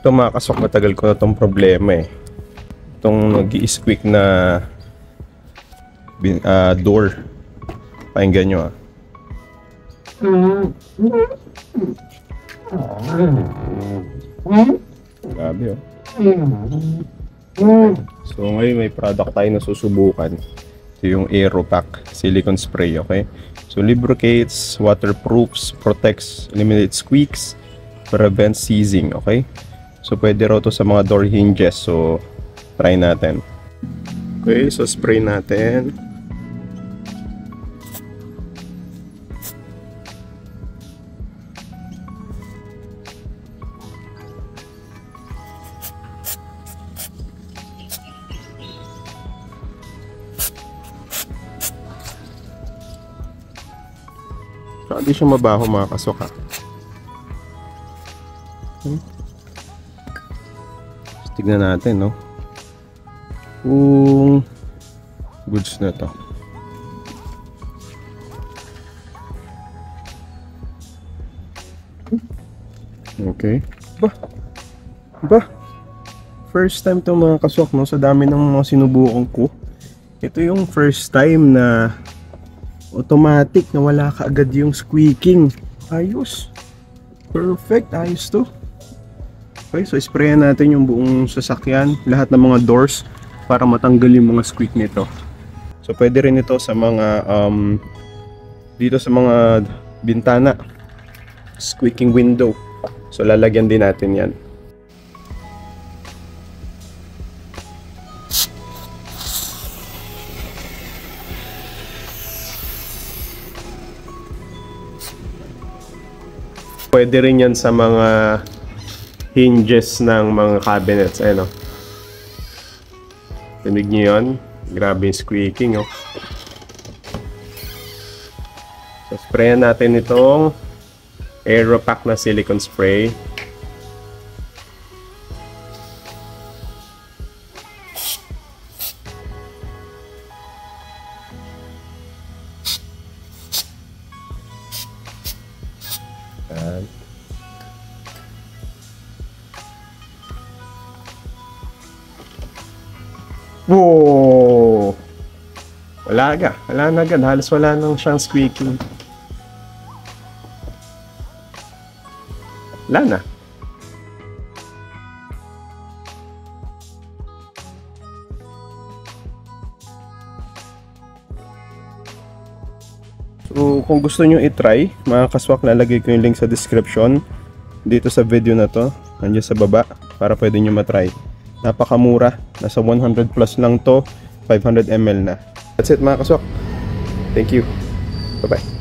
Ito mga kaswak, matagal ko na itong problema eh. Itong nag-i-squeak na door. Pakinggan nyo ah. Grabe oh. So ngayon may product tayo na susubukan. Ito yung Aeropack silicone spray, okay? So lubricates, waterproofs, protects, eliminates squeaks, prevents seizing, okay? So pwede raw to sa mga door hinges. So try natin. Okay, so spray natin. Hindi siya mabaho mga kaswak ha. Tignan natin no kung goods na to. Okay. First time to mga kaswak no, sa dami ng mga sinubukan ko. Ito yung first time na automatic na wala kaagad yung squeaking. Ayos. Perfect. Ayos to. Okay, so sprayan natin yung buong sasakyan, lahat ng mga doors para matanggal yung mga squeak nito. So pwede rin ito sa mga dito sa mga bintana, squeaking window. So lalagyan din natin yan. Pwede rin yan sa mga hinges ng mga cabinets. Ayan o. Tinig nyo yun. Grabe yung squeaking o. So sprayan natin itong Aeropack na silicone spray. Wow! Wala na agad. Halos wala nang siyang squeaking. Wala na. So kung gusto nyo i-try, mga kaswak, lalagay ko yung link sa description dito sa video na to, nandiyan sa baba, para pwede nyo matry. Napakamura, nasa 100 plus lang to, 500 ml na. That's it mga kaswak. Thank you. Bye bye.